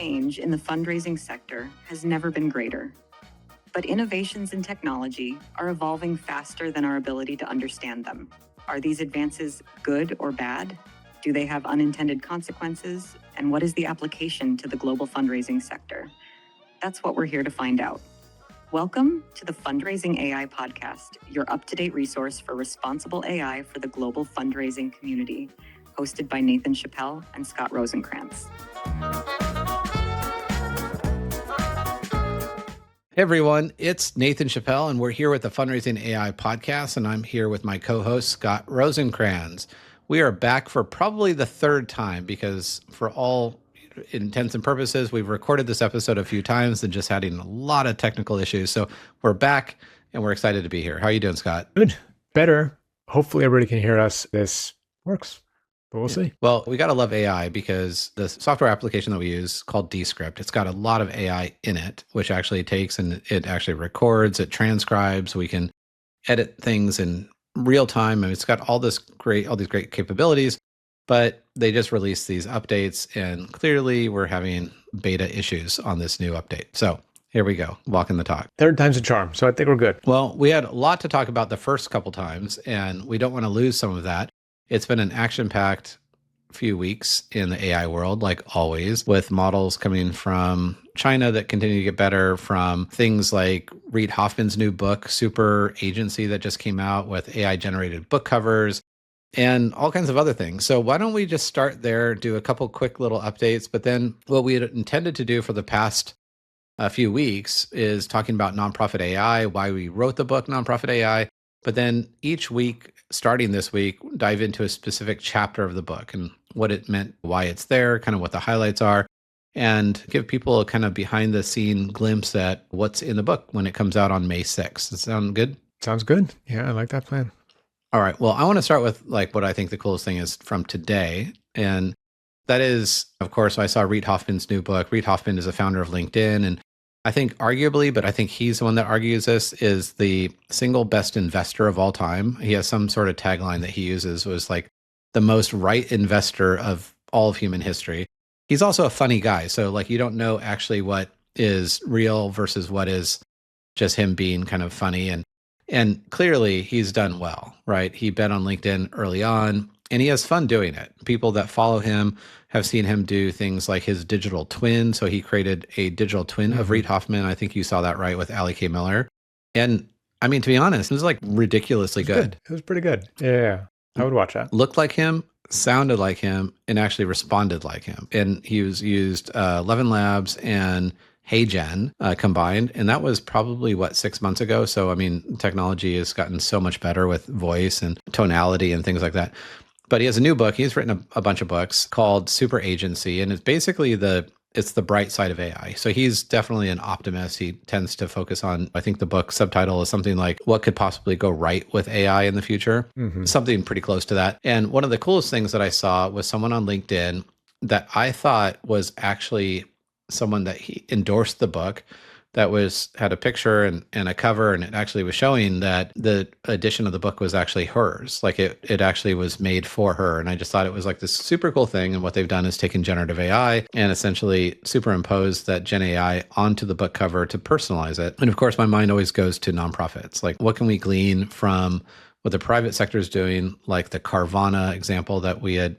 change in the fundraising sector has never been greater. But innovations in technology are evolving faster than our ability to understand them. Are these advances good or bad? Do they have unintended consequences? And what is the application to the global fundraising sector? That's what we're here to find out. Welcome to the Fundraising AI podcast, your up-to-date resource for responsible AI for the global fundraising community, hosted by Nathan Chappell and Scott Rosenkrantz. Hey everyone, it's Nathan Chappell, and we're here with the Fundraising AI podcast, and I'm here with my co-host, Scott Rosenkrantz. We are back for probably the third time because for all intents and purposes, we've recorded this episode a few times and just having a lot of technical issues. So we're back and we're excited to be here. How are you doing, Scott? Good. Better. Hopefully everybody can hear us. This works, but we'll see. Well, we got to love AI because the software application that we use called Descript, it's got a lot of AI in it, which actually takes and it actually records, it transcribes. We can edit things in real time. I mean, it's got all these great capabilities, but they just released these updates and clearly we're having beta issues on this new update. So here we go, walking the talk. Third time's a charm, so I think we're good. Well, we had a lot to talk about the first couple times and we don't want to lose some of that. It's been an action-packed few weeks in the AI world, like always, with models coming from China that continue to get better, from things like Reif Hoffman's new book, Superagency, that just came out with AI-generated book covers, and all kinds of other things. So why don't we just start there, do a couple quick little updates, but then what we had intended to do for the past few weeks is talking about nonprofit AI, why we wrote the book, Nonprofit AI, but then each week, starting this week, dive into a specific chapter of the book and what it meant, why it's there, kind of what the highlights are, and give people a kind of behind the scene glimpse at what's in the book when it comes out on May 6th. Does that sound good? Sounds good. Yeah, I like that plan. All right. Well, I want to start with like what I think the coolest thing is from today. And that is, of course, I saw Reid Hoffman's new book. Reid Hoffman is a founder of LinkedIn. And I think arguably, but I think he's the one that argues this, is the single best investor of all time. He has some sort of tagline that he uses, was like the most right investor of all of human history. He's also a funny guy. So like you don't know actually what is real versus what is just him being kind of funny. And clearly he's done well, right? He bet on LinkedIn early on and he has fun doing it. People that follow him have seen him do things like his digital twin. So he created a digital twin of Reid Hoffman. I think you saw that right with Allie K. Miller. And I mean, to be honest, it was like ridiculously good. It was pretty good. Yeah. I would watch that. Looked like him, sounded like him, and actually responded like him. And he used 11 Labs and HeyGen combined. And that was probably, 6 months ago? So, I mean, technology has gotten so much better with voice and tonality and things like that. But he has a new book. He's written a bunch of books called Superagency. And it's basically it's the bright side of AI. So he's definitely an optimist. He tends to focus on, I think the book subtitle is something like, what could possibly go right with AI in the future? Something pretty close to that. And one of the coolest things that I saw was someone on LinkedIn that I thought was actually someone that he endorsed the book, that had a picture and a cover, and it actually was showing that the edition of the book was actually hers. Like it actually was made for her. And I just thought it was like this super cool thing. And what they've done is taken generative AI and essentially superimposed that Gen AI onto the book cover to personalize it. And of course, my mind always goes to nonprofits. Like what can we glean from what the private sector is doing, like the Carvana example that we had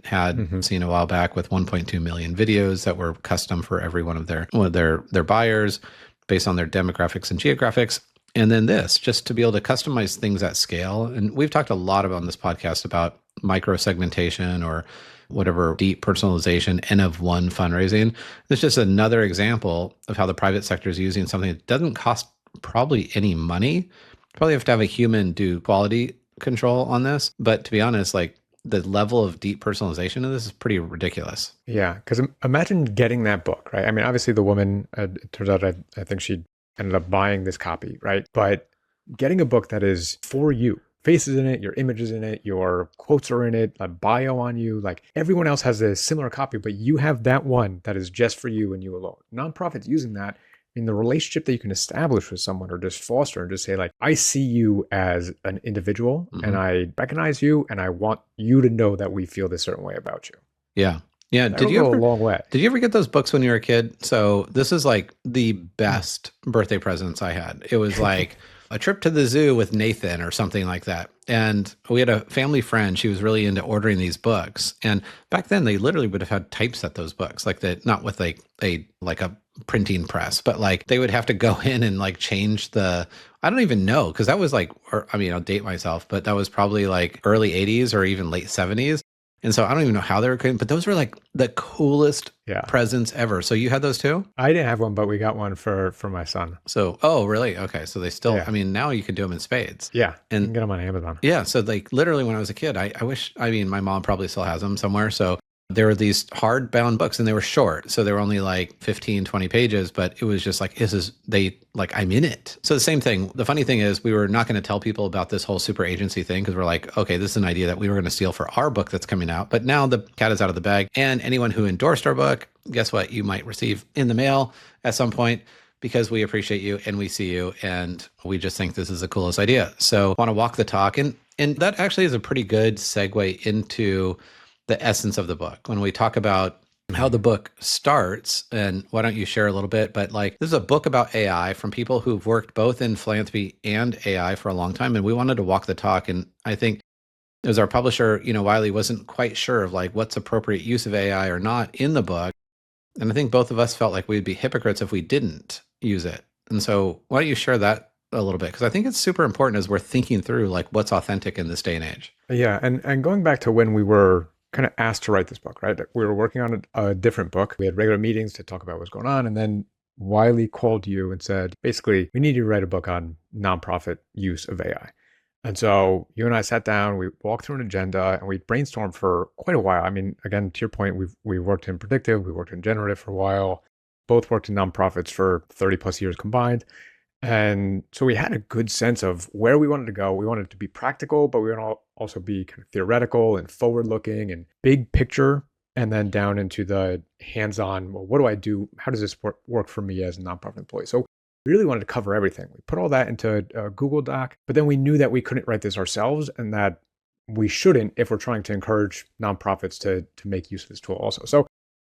seen a while back with 1.2 million videos that were custom for every one of their buyers, based on their demographics and geographics. And then this, just to be able to customize things at scale. And we've talked a lot on this podcast about micro segmentation or whatever, deep personalization, N of one fundraising. It's just another example of how the private sector is using something that doesn't cost probably any money. Probably have to have a human do quality control on this. But to be honest, like the level of deep personalization of this is pretty ridiculous. Yeah, because imagine getting that book, right? I mean, obviously the woman, it turns out I think she ended up buying this copy, right? But getting a book that is for you, faces in it, your images in it, your quotes are in it, a bio on you, like everyone else has a similar copy, but you have that one that is just for you and you alone. Nonprofits using that, I mean, the relationship that you can establish with someone or just foster and just say like, I see you as an individual and I recognize you and I want you to know that we feel this certain way about you. Yeah. Yeah. That'll go a long way. Did you ever get those books when you were a kid? So this is like the best birthday presents I had. It was like a trip to the zoo with Nathan or something like that. And we had a family friend. She was really into ordering these books. And back then they literally would have had typeset those books, like that, not with like a printing press, but like they would have to go in and like change I don't even know. Cause that was like, I'll date myself, but that was probably like early 80s or even late 70s. And so I don't even know how they were created, but those were like the coolest presents ever. So you had those too? I didn't have one, but we got one for my son. So, oh, really? Okay. So they still, now you can do them in spades. Yeah. And you can get them on Amazon. Yeah. So like literally when I was a kid, I wish, my mom probably still has them somewhere. So there were these hardbound books and they were short. So they were only like 15, 20 pages, but it was just like, I'm in it. So the same thing. The funny thing is we were not going to tell people about this whole Superagency thing because we're like, okay, this is an idea that we were going to steal for our book that's coming out. But now the cat is out of the bag. And anyone who endorsed our book, guess what? You might receive in the mail at some point because we appreciate you and we see you. And we just think this is the coolest idea. So I want to walk the talk. And that actually is a pretty good segue into the essence of the book. When we talk about how the book starts, and why don't you share a little bit, but like this is a book about AI from people who've worked both in philanthropy and AI for a long time. And we wanted to walk the talk. And I think as our publisher, Wiley wasn't quite sure of like what's appropriate use of AI or not in the book. And I think both of us felt like we'd be hypocrites if we didn't use it. And so why don't you share that a little bit? Because I think it's super important as we're thinking through like what's authentic in this day and age. Yeah. And going back to when we were kind of asked to write this book, right? We were working on a different book. We had regular meetings to talk about what's going on. And then Wiley called you and said, basically, we need you to write a book on nonprofit use of AI. And so you and I sat down, we walked through an agenda and we brainstormed for quite a while. I mean, again, to your point, we worked in predictive, we worked in generative for a while, both worked in nonprofits for 30 plus years combined. And so we had a good sense of where we wanted to go. We wanted it to be practical, but we want to also be kind of theoretical and forward-looking and big picture, and then down into the hands-on, well, what do I do? How does this work for me as a nonprofit employee? So we really wanted to cover everything. We put all that into a Google Doc, but then we knew that we couldn't write this ourselves and that we shouldn't if we're trying to encourage nonprofits to make use of this tool also. So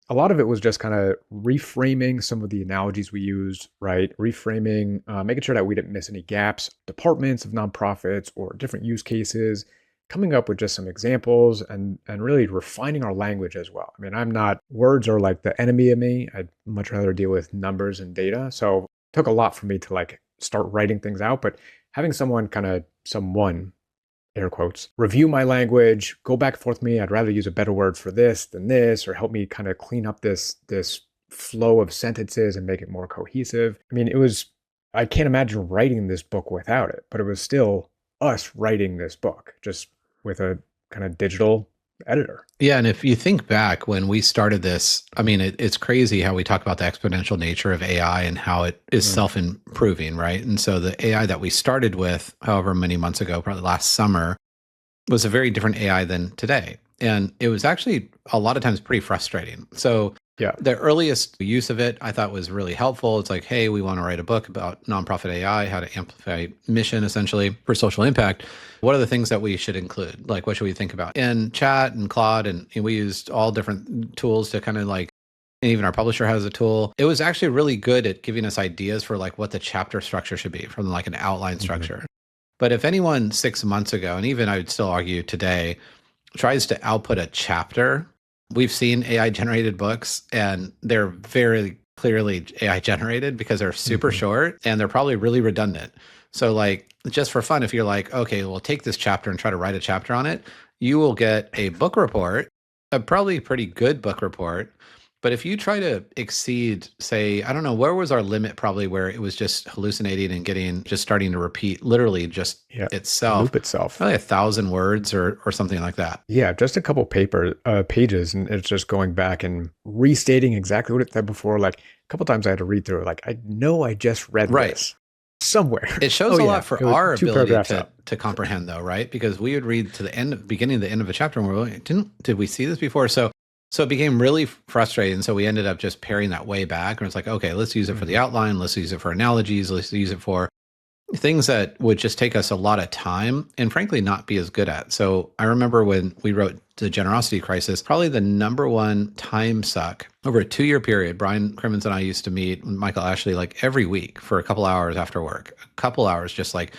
a lot of it was just kind of reframing some of the analogies we used, right? Reframing, making sure that we didn't miss any gaps, departments of nonprofits or different use cases, coming up with just some examples and really refining our language as well. I mean, words are like the enemy of me. I'd much rather deal with numbers and data. So it took a lot for me to like start writing things out, but having someone air quotes, review my language, go back and forth with me. I'd rather use a better word for this than this, or help me kind of clean up this flow of sentences and make it more cohesive. I mean, I can't imagine writing this book without it, but it was still us writing this book, just with a kind of digital editor. Yeah. And if you think back when we started this, I mean, it's crazy how we talk about the exponential nature of AI and how it is self-improving, right? And so the AI that we started with, however many months ago, probably last summer, was a very different AI than today. And it was actually a lot of times pretty frustrating. So the earliest use of it I thought was really helpful. It's like, hey, we want to write a book about nonprofit AI, how to amplify mission essentially for social impact. What are the things that we should include? Like, what should we think about? And Chat and Claude, and we used all different tools to kind of like, and even our publisher has a tool. It was actually really good at giving us ideas for like what the chapter structure should be from like an outline structure. But if anyone 6 months ago, and even I would still argue today, tries to output a chapter, we've seen AI generated books and they're very clearly AI generated because they're super short and they're probably really redundant. So like just for fun, if you're like, okay, well, take this chapter and try to write a chapter on it, you will get a book report, a probably pretty good book report. But if you try to exceed, say, I don't know, where was our limit probably where it was just hallucinating and just starting to repeat literally just loop itself. Probably 1,000 words or something like that. Yeah, just a couple pages and it's just going back and restating exactly what it said before. Like a couple times I had to read through it. Like, I know I just read this somewhere. It shows a lot for our ability to comprehend though, right? Because we would read to the beginning to the end of a chapter and we're like, did we see this before? So it became really frustrating. So we ended up just paring that way back. And it's like, okay, let's use it for the outline. Let's use it for analogies. Let's use it for things that would just take us a lot of time and frankly not be as good at. So I remember when we wrote The Generosity Crisis, probably the number one time suck over a 2-year period. Brian Crimmins and I used to meet with Michael Ashley like every week for a couple hours after work, a couple hours, just like,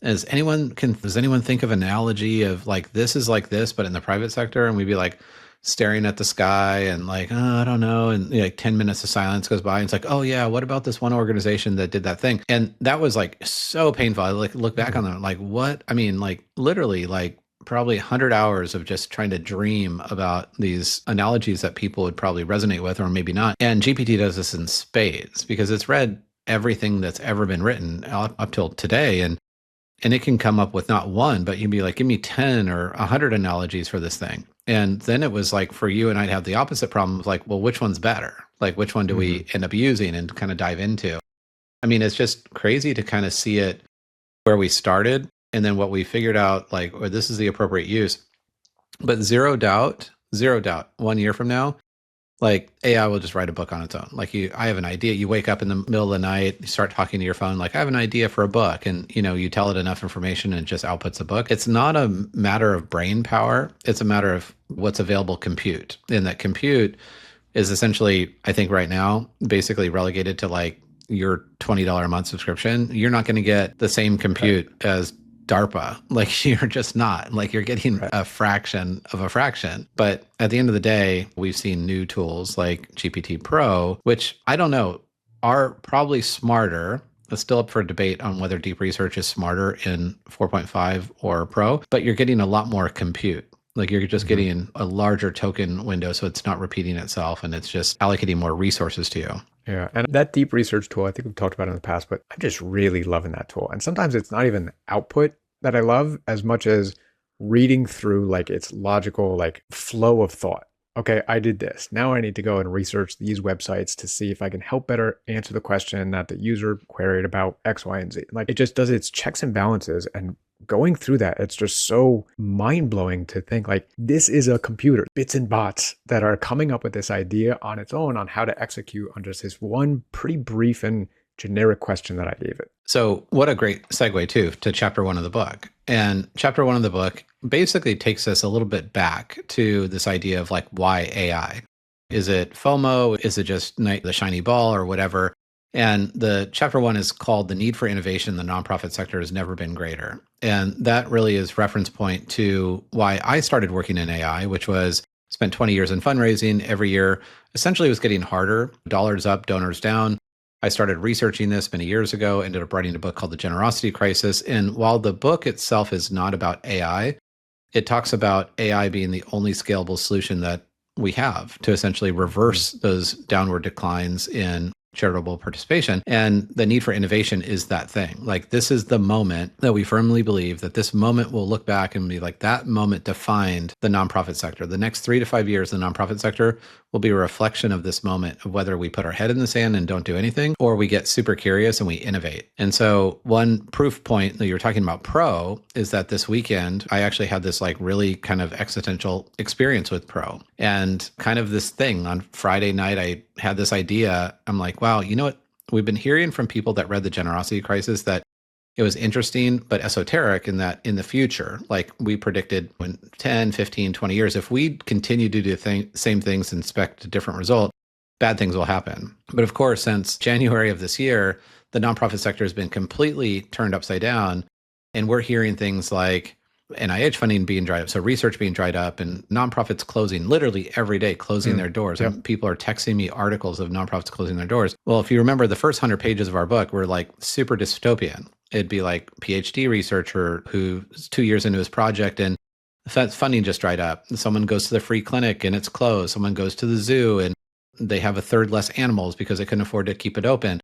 does anyone think of an analogy of like, this is like this, but in the private sector? And we'd be like, staring at the sky and like, oh, I don't know. And like 10 minutes of silence goes by. And it's like, oh yeah, what about this one organization that did that thing? And that was like so painful. I like look back on that, like what? I mean, like literally like probably 100 hours of just trying to dream about these analogies that people would probably resonate with or maybe not. And GPT does this in spades because it's read everything that's ever been written up till today. And it can come up with not one, but you'd be like, give me 10 or 100 analogies for this thing. And then it was like for you and I'd have the opposite problem of like, well, which one's better? Like, which one do we end up using and kind of dive into? I mean, it's just crazy to kind of see it where we started and then what we figured out, like, or this is the appropriate use. But zero doubt, 1 year from now, like AI will just write a book on its own. Like I have an idea. You wake up in the middle of the night, you start talking to your phone, like I have an idea for a book. And, you tell it enough information and it just outputs a book. It's not a matter of brain power. It's a matter of what's available compute. And that compute is essentially, I think right now, basically relegated to like your $20 a month subscription. You're not going to get the same compute as DARPA. Like you're just not, like you're getting a fraction of a fraction. But at the end of the day, we've seen new tools like GPT Pro, which I don't know, are probably smarter. It's still up for debate on whether deep research is smarter in 4.5 or Pro, but you're getting a lot more compute. Like you're just getting a larger token window. So it's not repeating itself and it's just allocating more resources to you. Yeah. And that deep research tool, I think we've talked about it in the past, but I'm just really loving that tool. And sometimes it's not even output that I love as much as reading through like its logical like flow of thought. Okay, I did this. Now I need to go and research these websites to see if I can help better answer the question that the user queried about X, Y, and Z. Like it just does its checks and balances, and going through that, it's just so mind-blowing to think like this is a computer, bits and bots that are coming up with this idea on its own on how to execute on just this one pretty brief and generic question that I gave it. So what a great segue too to chapter 1 of the book. And chapter 1 of the book basically takes us a little bit back to this idea of like, why AI? Is it FOMO? Is it just the shiny ball or whatever? And the chapter 1 is called The Need for Innovation in the Nonprofit Sector Has Never Been Greater. And that really is reference point to why I started working in AI, which was spent 20 years in fundraising. Every year, essentially it was getting harder, dollars up, donors down. I started researching this many years ago, ended up writing a book called The Generosity Crisis. And while the book itself is not about AI, it talks about AI being the only scalable solution that we have to essentially reverse those downward declines in charitable participation. And the need for innovation is that thing. Like this is the moment that we firmly believe that this moment will look back and be like, that moment defined the nonprofit sector. The next 3 to 5 years, the nonprofit sector will be a reflection of this moment of whether we put our head in the sand and don't do anything, or we get super curious and we innovate. And so one proof point that you're talking about Pro is that this weekend, I actually had this like really kind of existential experience with Pro, and kind of this thing on Friday night, I had this idea. I'm like, wow, you know what? We've been hearing from people that read The Generosity Crisis that it was interesting, but esoteric in that in the future, like we predicted when 10, 15, 20 years, if we continue to do the same things and expect a different result, bad things will happen. But of course, since January of this year, the nonprofit sector has been completely turned upside down. And we're hearing things like NIH funding being dried up, so research being dried up, and nonprofits closing literally every day, closing their doors. Yep. And people are texting me articles of nonprofits closing their doors. Well, if you remember, the first 100 pages of our book were like super dystopian. It'd be like PhD researcher who's 2 years into his project and funding just dried up. Someone goes to the free clinic and it's closed. Someone goes to the zoo and they have a third less animals because they couldn't afford to keep it open.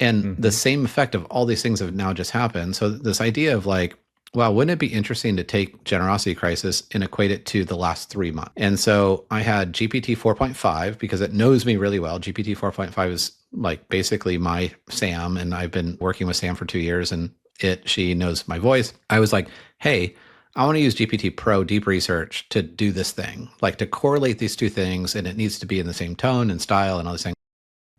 And the same effect of all these things have now just happened. So this idea of like, wow, wouldn't it be interesting to take Generosity Crisis and equate it to the last 3 months? And so I had GPT 4.5 because it knows me really well. GPT 4.5 is like basically my Sam, and I've been working with Sam for 2 years, and she knows my voice. I was like, hey, I want to use GPT Pro Deep Research to do this thing, like to correlate these two things, and it needs to be in the same tone and style and all these things.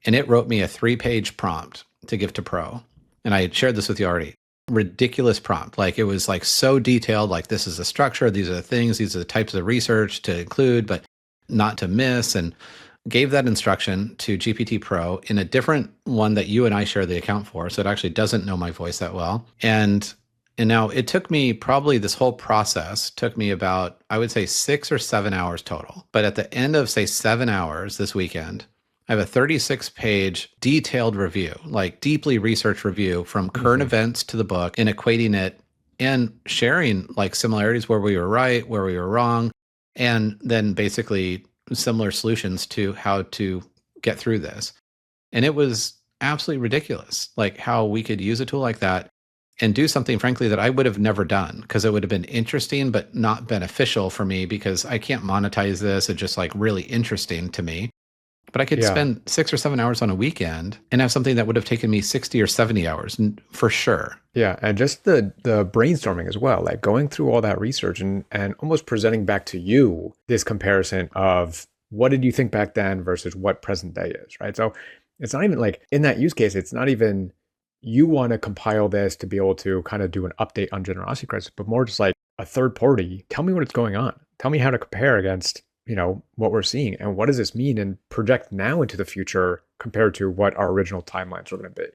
And it wrote me a 3-page prompt to give to Pro. And I had shared this with you already. ridiculous prompt. Like it was like so detailed, like this is the structure, these are the things, these are the types of research to include, but not to miss. And gave that instruction to GPT Pro in a different one that you and I share the account for. So it actually doesn't know my voice that well. And now it took me probably this whole process took me about, I would say 6 or 7 hours total. But at the end of say 7 hours this weekend, I have a 36-page detailed review, like deeply researched review from current events to the book and equating it and sharing like similarities where we were right, where we were wrong, and then basically similar solutions to how to get through this. And it was absolutely ridiculous, like how we could use a tool like that and do something, frankly, that I would have never done because it would have been interesting, but not beneficial for me because I can't monetize this. It's just like really interesting to me. But I could spend 6 or 7 hours on a weekend and have something that would have taken me 60 or 70 hours for sure. Yeah. And just the brainstorming as well, like going through all that research and almost presenting back to you this comparison of what did you think back then versus what present day is, right? So it's not even like in that use case, it's not even you want to compile this to be able to kind of do an update on generosity crisis, but more just like a third party, tell me what's going on. Tell me how to compare against what we're seeing and what does this mean and project now into the future compared to what our original timelines are going to be.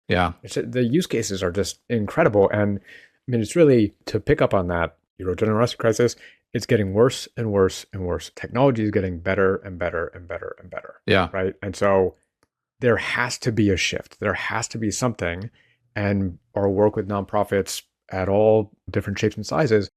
Yeah. The use cases are just incredible. And I mean, it's really to pick up on that generosity crisis, it's getting worse and worse and worse. Technology is getting better and better and better and better. Yeah. Right. And so there has to be a shift. There has to be something. And our work with nonprofits at all different shapes and sizes,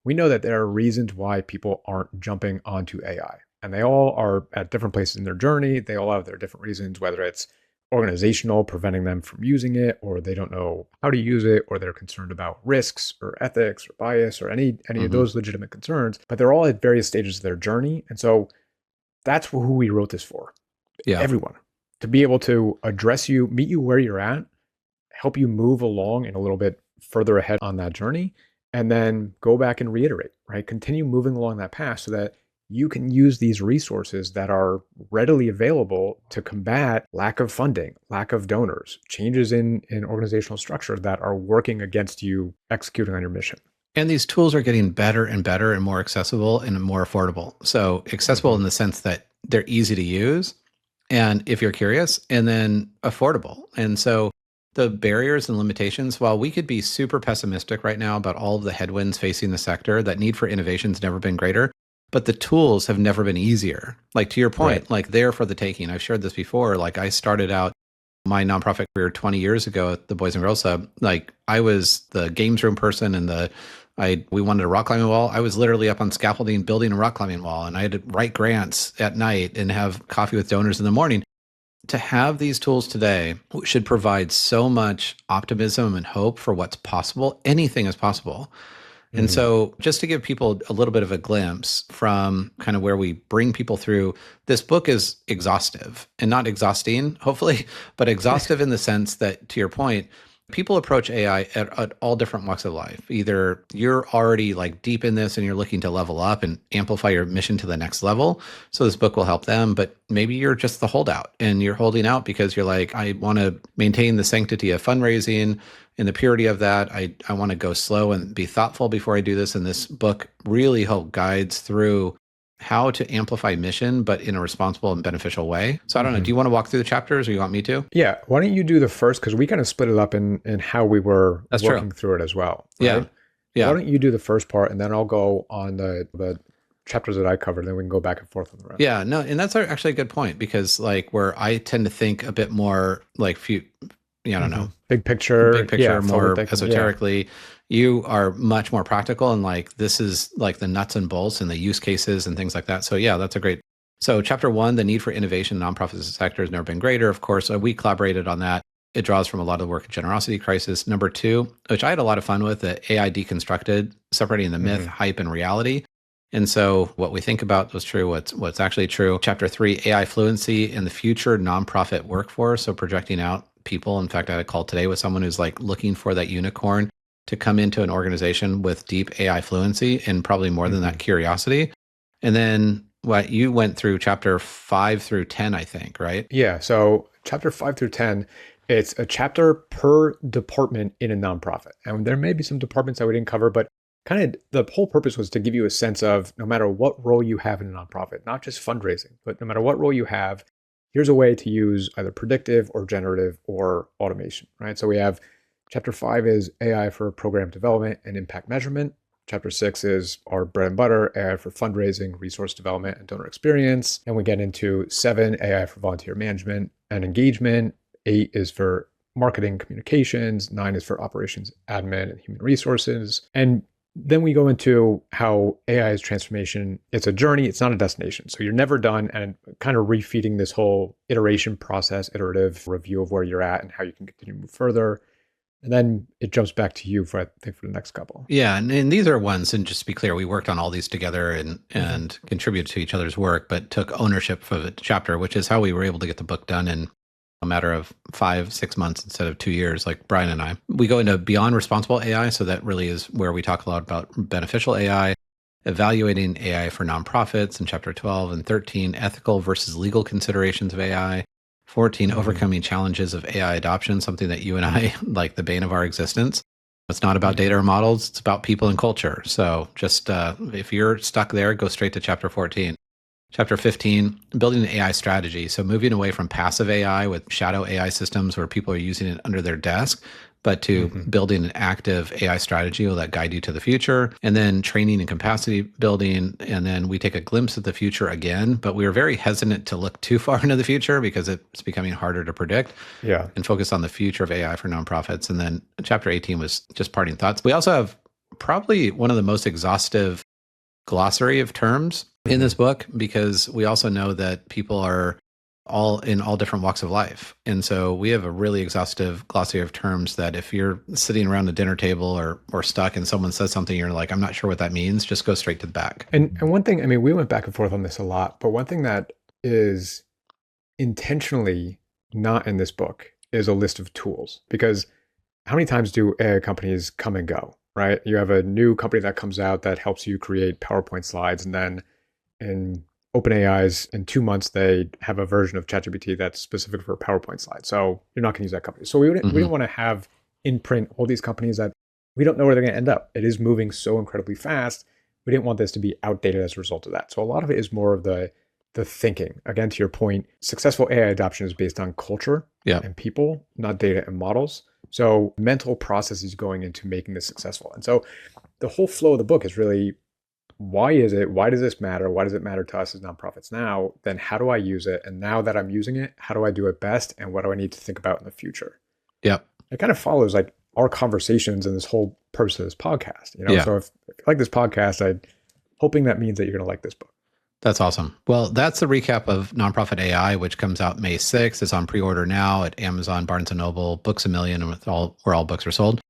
we know that there are reasons why people aren't jumping onto AI. And they all are at different places in their journey. They all have their different reasons, whether it's organizational, preventing them from using it, or they don't know how to use it, or they're concerned about risks or ethics or bias or any of those legitimate concerns. But they're all at various stages of their journey. And so that's who we wrote this for. Yeah. Everyone. To be able to address you, meet you where you're at, help you move along and a little bit further ahead on that journey, and then go back and reiterate, right? Continue moving along that path so that you can use these resources that are readily available to combat lack of funding, lack of donors, changes in organizational structure that are working against you executing on your mission. And these tools are getting better and better and more accessible and more affordable. So accessible in the sense that they're easy to use, and if you're curious, and then affordable. And so the barriers and limitations, while we could be super pessimistic right now about all of the headwinds facing the sector, that need for innovation has never been greater, but the tools have never been easier. Like to your point, like they're for the taking. I've shared this before. Like I started out my nonprofit career 20 years ago at the Boys and Girls Club. Like I was the games room person and we wanted a rock climbing wall. I was literally up on scaffolding building a rock climbing wall, and I had to write grants at night and have coffee with donors in the morning. To have these tools today should provide so much optimism and hope for what's possible. Anything is possible. And so just to give people a little bit of a glimpse from kind of where we bring people through, this book is exhaustive and not exhausting, hopefully, but exhaustive in the sense that, to your point, people approach AI at all different walks of life. Either you're already like deep in this and you're looking to level up and amplify your mission to the next level. So this book will help them, but maybe you're just the holdout and you're holding out because you're like, I want to maintain the sanctity of fundraising and the purity of that. I want to go slow and be thoughtful before I do this. And this book really guides through how to amplify mission, but in a responsible and beneficial way. So I don't know, do you want to walk through the chapters or you want me to? Yeah. Why don't you do the first? Because we kind of split it up in how we were working through it as well. Right? Yeah. Why don't you do the first part and then I'll go on the chapters that I covered, and then we can go back and forth on the rest. Yeah, no, and that's actually a good point because like where I tend to think a bit more like I don't know. Big picture, more esoterically. You are much more practical and like this is like the nuts and bolts and the use cases and things like that. So yeah, that's a great. So chapter 1, the need for innovation in nonprofit sector has never been greater. Of course, we collaborated on that. It draws from a lot of the work of generosity crisis. Number 2, which I had a lot of fun with, the AI deconstructed, separating the myth, hype, and reality. And so what we think about was true, what's actually true. Chapter 3, AI fluency in the future nonprofit workforce. So projecting out people. In fact, I had a call today with someone who's like looking for that unicorn to come into an organization with deep AI fluency and probably more than that curiosity. And then what you went through chapter 5 through 10, I think, right? Yeah. So chapter 5 through 10 It's a chapter per department in a nonprofit. And there may be some departments that we didn't cover, but kind of the whole purpose was to give you a sense of no matter what role you have in a nonprofit, not just fundraising, but no matter what role you have, here's a way to use either predictive or generative or automation, right? So we have chapter 5 is AI for program development and impact measurement. Chapter 6 is our bread and butter, AI for fundraising, resource development, and donor experience. And we get into 7, AI for volunteer management and engagement. 8 is for marketing communications. 9 is for operations, admin, and human resources. And then we go into how AI's transformation, it's a journey, it's not a destination. So you're never done, and kind of refeeding this whole iteration process, iterative review of where you're at and how you can continue to move further. And then it jumps back to you for, I think, for the next couple. Yeah. And these are ones, and just to be clear, we worked on all these together and contributed to each other's work, but took ownership for the chapter, which is how we were able to get the book done in a matter of 5-6 months instead of 2 years, like Brian and I. We go into beyond responsible AI. So that really is where we talk a lot about beneficial AI, evaluating AI for nonprofits in chapter 12 and 13, ethical versus legal considerations of AI. 14, overcoming challenges of AI adoption, something that you and I, like the bane of our existence. It's not about data or models, it's about people and culture. So just if you're stuck there, go straight to chapter 14. Chapter 15, building an AI strategy. So moving away from passive AI with shadow AI systems where people are using it under their desk, but to building an active AI strategy will that guide you to the future. And then training and capacity building. And then we take a glimpse of the future again, but we are very hesitant to look too far into the future because it's becoming harder to predict. Yeah. And focus on the future of AI for nonprofits. And then chapter 18 was just parting thoughts. We also have probably one of the most exhaustive glossary of terms in this book, because we also know that people are all in all different walks of life. And so we have a really exhaustive glossary of terms that if you're sitting around a dinner table or stuck and someone says something, you're like, I'm not sure what that means, just go straight to the back. And one thing, I mean, we went back and forth on this a lot, but one thing that is intentionally not in this book is a list of tools. Because how many times do AI companies come and go, right? You have a new company that comes out that helps you create PowerPoint slides, and then in OpenAI's, in 2 months, they have a version of ChatGPT that's specific for PowerPoint slides. So you're not going to use that company. So we didn't want to have in print all these companies that we don't know where they're going to end up. It is moving so incredibly fast. We didn't want this to be outdated as a result of that. So a lot of it is more of the thinking. Again, to your point, successful AI adoption is based on culture and people, not data and models. So mental processes going into making this successful. And so the whole flow of the book is really, why is it? Why does this matter? Why does it matter to us as nonprofits now? Then how do I use it? And now that I'm using it, how do I do it best? And what do I need to think about in the future? Yep. It kind of follows like our conversations and this whole purpose of this podcast. You know, so if you like this podcast, I'm hoping that means that you're going to like this book. That's awesome. Well, that's the recap of Nonprofit AI, which comes out May 6th. It's on pre-order now at Amazon, Barnes & Noble, Books A Million, and where all books are sold.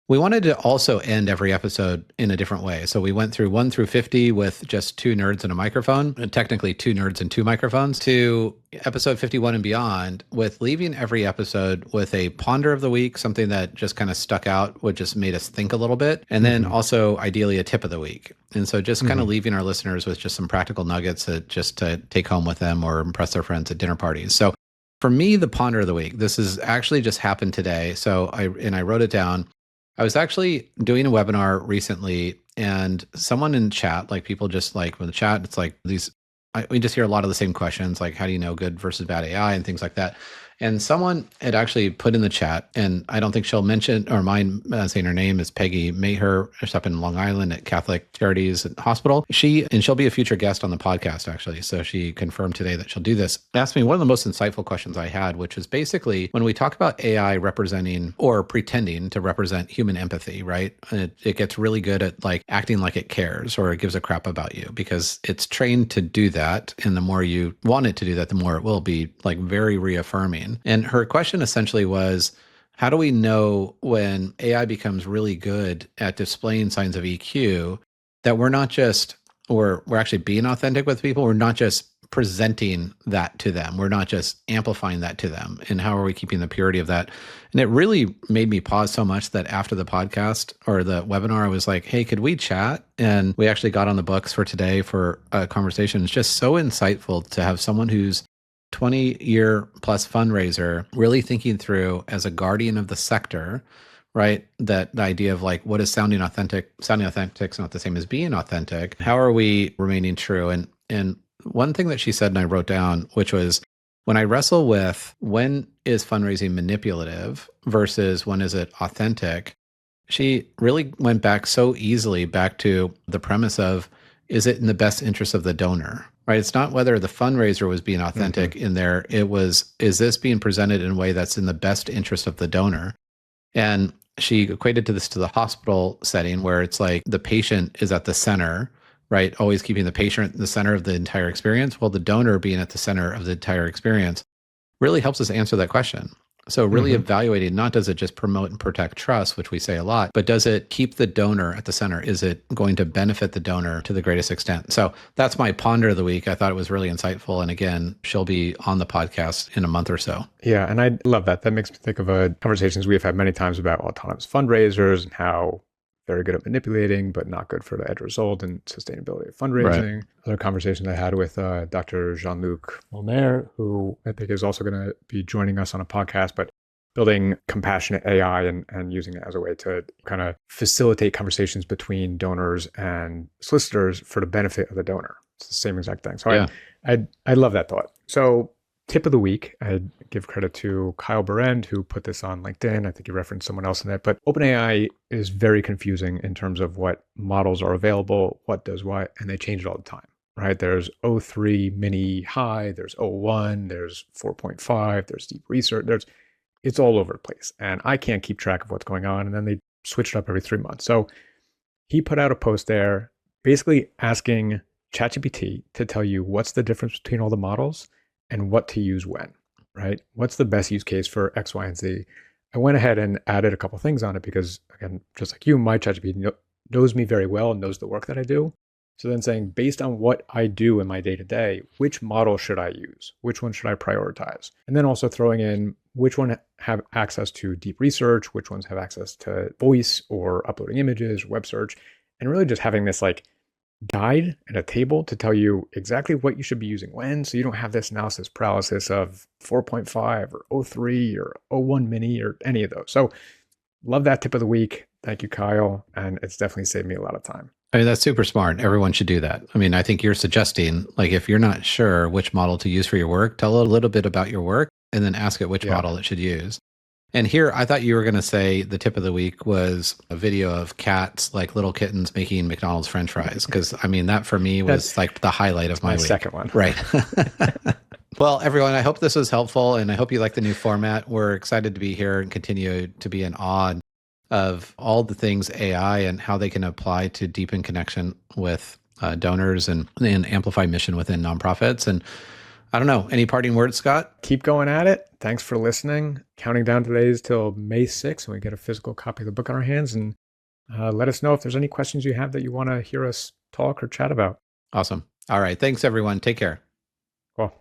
We wanted to also end every episode in a different way. So we went through 1 through 50 with just 2 nerds and a microphone, and technically 2 nerds and 2 microphones, to episode 51 and beyond, with leaving every episode with a ponder of the week, something that just kind of stuck out, which just made us think a little bit, and then also ideally a tip of the week. And so just kind of leaving our listeners with just some practical nuggets that just to take home with them or impress their friends at dinner parties. So for me, the ponder of the week, this has actually just happened today. So I wrote it down. I was actually doing a webinar recently, and someone in chat, like people just like with the chat, it's like we just hear a lot of the same questions, like how do you know good versus bad AI and things like that. And someone had actually put in the chat, and I don't think she'll mention or mind saying her name, is Peggy Maher. She's up in Long Island at Catholic Charities Hospital. She'll be a future guest on the podcast, actually. So she confirmed today that she'll do this. Asked me one of the most insightful questions I had, which is basically when we talk about AI representing or pretending to represent human empathy, right? It gets really good at like acting like it cares or it gives a crap about you because it's trained to do that. And the more you want it to do that, the more it will be like very reaffirming. And her question essentially was, how do we know when AI becomes really good at displaying signs of EQ that we're actually being authentic with people? We're not just presenting that to them. We're not just amplifying that to them. And how are we keeping the purity of that? And it really made me pause so much that after the podcast or the webinar, I was like, hey, could we chat? And we actually got on the books for today for a conversation. It's just so insightful to have someone who's 20-year plus fundraiser, really thinking through as a guardian of the sector, right? That the idea of like, what is sounding authentic? Sounding authentic is not the same as being authentic. How are we remaining true? And one thing that she said, and I wrote down, which was, when I wrestle with when is fundraising manipulative versus when is it authentic, she really went back so easily back to the premise of, is it in the best interest of the donor? Right? It's not whether the fundraiser was being authentic in there. It was, is this being presented in a way that's in the best interest of the donor? And she equated to this to the hospital setting where it's like the patient is at the center, right? Always keeping the patient in the center of the entire experience. Well, the donor being at the center of the entire experience really helps us answer that question. So really evaluating, not does it just promote and protect trust, which we say a lot, but does it keep the donor at the center? Is it going to benefit the donor to the greatest extent? So that's my ponder of the week. I thought it was really insightful. And again, she'll be on the podcast in a month or so. Yeah, and I love that. That makes me think of conversations we've had many times about autonomous fundraisers and how very good at manipulating, but not good for the end result and sustainability of fundraising. Right. Other conversations I had with Dr. Jean-Luc Molner, who I think is also going to be joining us on a podcast, but building compassionate AI and using it as a way to kind of facilitate conversations between donors and solicitors for the benefit of the donor. It's the same exact thing. So yeah. I love that thought. So tip of the week, I'd give credit to Kyle Berend, who put this on LinkedIn. I think he referenced someone else in that. But OpenAI is very confusing in terms of what models are available, what does what, and they change it all the time, right? There's O3 mini high, there's O1, there's 4.5, there's deep research, it's all over the place. And I can't keep track of what's going on. And then they switch it up every 3 months. So he put out a post there basically asking ChatGPT to tell you what's the difference between all the models and what to use when, right? What's the best use case for X, Y, and Z? I went ahead and added a couple things on it because, again, just like you, my ChatGPT knows me very well and knows the work that I do. So then saying, based on what I do in my day-to-day, which model should I use? Which one should I prioritize? And then also throwing in which one have access to deep research, which ones have access to voice or uploading images, web search, and really just having this like guide and a table to tell you exactly what you should be using when, so you don't have this analysis paralysis of 4.5 or O3 or O1 mini or any of those. So love that tip of the week. Thank you, Kyle. And it's definitely saved me a lot of time. I mean, that's super smart. Everyone should do that. I mean, I think you're suggesting, like, if you're not sure which model to use for your work, tell a little bit about your work and then ask it which model it should use. And here, I thought you were going to say the tip of the week was a video of cats, like little kittens, making McDonald's French fries. Because, I mean, that for me was like the highlight of my week. Second one. Right. Well, everyone, I hope this was helpful. And I hope you like the new format. We're excited to be here and continue to be in awe of all the things AI and how they can apply to deepen connection with donors and amplify mission within nonprofits. And I don't know, any parting words, Scott? Keep going at it. Thanks for listening. Counting down today's till May 6th when we get a physical copy of the book in our hands. And let us know if there's any questions you have that you want to hear us talk or chat about. Awesome. All right. Thanks, everyone. Take care. Cool.